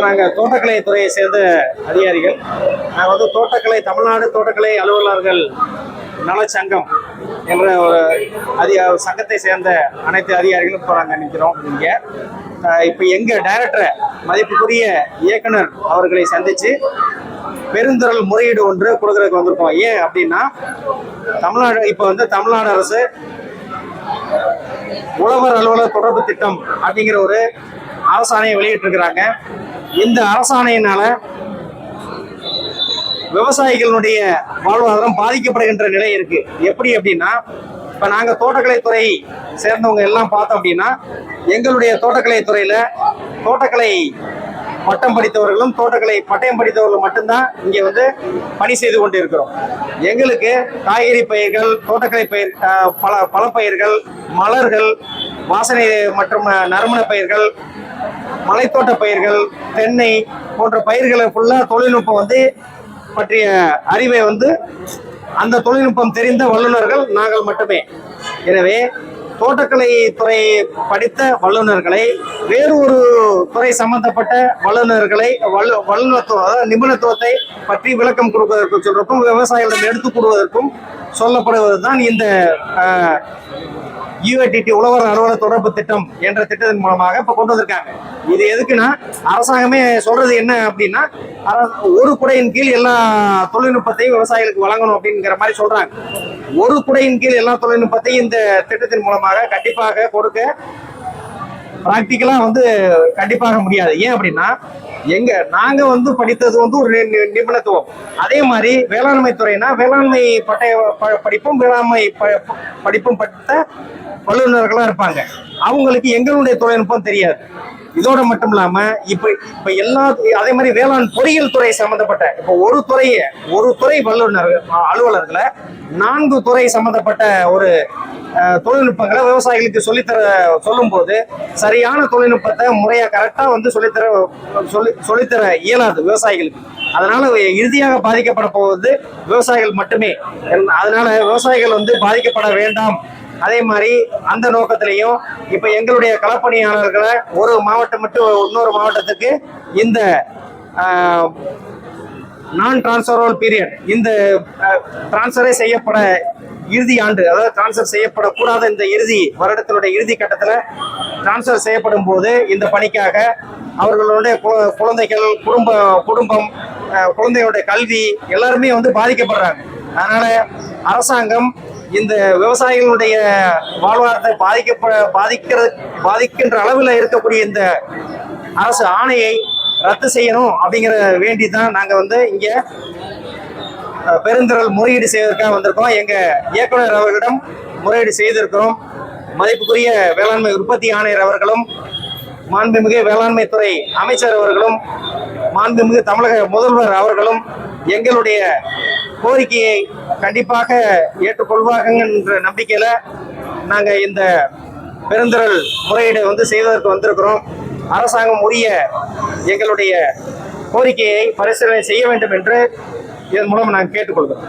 நாங்கள் தோட்டக்கலை துறையை சேர்ந்த அதிகாரிகள். நாங்கள் வந்து தோட்டக்கலை தமிழ்நாடு தோட்டக்கலை அலுவலர்கள் நலச்சங்கம் என்ற ஒரு சங்கத்தை சேர்ந்த அனைத்து அதிகாரிகளும் இப்போ நாங்கள் நிற்கிறோம். இங்கே இப்போ எங்கள் டைரக்டரை மதிப்புக்குரிய இயக்குனர் அவர்களை சந்தித்து பெருந்திரள் முறையீடு ஒன்று கொடுக்கறதுக்கு வந்திருக்கோம். ஏன் அப்படின்னா தமிழ்நாடு அரசு உழவர் அலுவலர் தொடர்பு திட்டம் அப்படிங்கிற ஒரு அரசாணையை வெளியிட்டிருக்கிறாங்க. இந்த அரசாணையினால விவசாயிகளுடைய வாழ்வாதாரம் பாதிக்கப்படுகின்ற நிலை இருக்கு. எப்படி அப்படின்னா, இப்ப நாங்க தோட்டக்கலைத்துறை சேர்ந்தவங்க எல்லாம் பார்த்தோம் அப்படின்னா, எங்களுடைய தோட்டக்கலை துறையில தோட்டக்கலை பட்டம் படித்தவர்களும் தோட்டக்கலை பட்டயம் படித்தவர்களும் மட்டும்தான் இங்க வந்து பணி செய்து கொண்டு இருக்கிறோம். எங்களுக்கு காய்கறி பயிர்கள், தோட்டக்கலை பயிர், பழப்பயிர்கள், மலர்கள், வாசனை மற்றும் நறுமண பயிர்கள், மலைத்தோட்ட பயிர்கள், தென்னை போன்ற பயிர்களை ஃபுல்லா தொழில்நுட்பம் வந்து பற்றிய அறிவை வந்து அந்த தொழில்நுட்பம் தெரிந்த வல்லுநர்கள் நாங்கள் மட்டுமே. எனவே தோட்டக்கலை துறை படித்த வல்லுநர்களை வேறு ஒரு துறை சம்பந்தப்பட்ட வல்லுநர்களை வல்லுநத்துவம் நிபுணத்துவத்தை பற்றி விளக்கம் கொடுப்பதற்கும் சொல்றதுக்கும் விவசாயிகளிடம் எடுத்துக் கூடுவதற்கும் சொல்லப்படுவதுதான் இந்த UATT உழவர் அலுவலர் தொடர்பு திட்டம் என்ற திட்டத்தின் மூலமாக இப்ப கொண்டு வந்திருக்காங்க. இது எதுக்குன்னா, அரசாங்கமே சொல்றது என்ன அப்படின்னா, ஒரு குடையின் கீழ் எல்லா தொழில்நுட்பத்தையும் விவசாயிகளுக்கு வழங்கணும் அப்படிங்கிற மாதிரி சொல்றாங்க. ஒரு குடையின் கீழ் எல்லா தொழில்நுட்பத்தையும் இந்த திட்டத்தின் மூலமாக கண்டிப்பாக கொடுக்க பிராக்டிக்கலா வந்து கண்டிப்பாக முடியாது. ஏன் அப்படின்னா, நாங்க வந்து படித்தது வந்து ஒரு நிபுணத்துவம். அதே மாதிரி வேளாண்மை துறைனா வேளாண்மை பட்டய படிப்பும் வேளாண்மை படிப்பும் பட்ட வல்லுநர்களா இருப்பாங்க. அவங்களுக்கு எங்களுடைய தொழில்நுட்பம் தெரியாது. இதோட மட்டும் இல்லாம இப்ப எல்லா அதே மாதிரி வேளாண் பொறியியல் துறை சம்பந்தப்பட்ட இப்ப ஒரு துறை வல்லுநர் அலுவலர்களை 4 துறை சம்பந்தப்பட்ட ஒரு தொழில்நுட்பங்களை விவசாயிகளுக்கு சொல்லும் போது சரியான தொழில்நுட்பத்தை முறையா கரெக்டா வந்து சொல்லித்தர இயலாது விவசாயிகளுக்கு. அதனால இறுதியாக பாதிக்கப்பட போவது விவசாயிகள் மட்டுமே. அதனால விவசாயிகள் வந்து பாதிக்கப்பட வேண்டாம். அதே மாதிரி அந்த நோக்கத்திலையும் இப்ப எங்களுடைய களப்பணியாளர்களை ஒரு மாவட்டம் மட்டும் இன்னொரு மாவட்டத்துக்கு இந்த நான் டிரான்ஸ்ஃபரபிள் பீரியட், இந்த டிரான்ஸ்ஃபரே செய்யப்பட இறுதி ஆண்டு, அதாவது டிரான்ஸ்ஃபர் செய்யப்படக்கூடாத இந்த வருடத்தினுடைய இறுதி கட்டத்தில் டிரான்ஸ்ஃபர் செய்யப்படும் போது இந்த பணிக்காக அவர்களுடைய குழந்தைகள், குடும்பம், குழந்தைகளுடைய கல்வி எல்லாருமே வந்து பாதிக்கப்படுறாங்க. அதனால அரசாங்கம் இந்த விவசாயிகளுடைய வாழ்வாதாரத்தை பாதிக்கின்ற அளவில் இருக்கக்கூடிய இந்த அரசு ஆணையை ரத்து செய்யணும் அப்படிங்கிற வேண்டிதான் நாங்க வந்து இங்க பெருந்திரள் முறையீடு செய்வதற்காக வந்திருக்கோம். எங்க இயக்குனர் அவர்களிடம் முறையீடு செய்திருக்கிறோம். மதிப்புக்குரிய வேளாண்மை உற்பத்தி ஆணையர் அவர்களும், மாண்புமிகு வேளாண்மை துறை அமைச்சர் அவர்களும், மாண்புமிகு தமிழக முதல்வர் அவர்களும் எங்களுடைய கோரிக்கையை கண்டிப்பாக ஏற்றுக்கொள்வார்கள் என்ற நம்பிக்கையில நாங்க இந்த பெருந்திரள் முறையீடு வந்து செய்வதற்கு வந்திருக்கிறோம். அரசாங்கம் உரிய எங்களுடைய கோரிக்கையை பரிசீலனை செய்ய வேண்டும் என்று இதன் மூலம் நாங்கள் கேட்டுக்கொள்கிறோம்.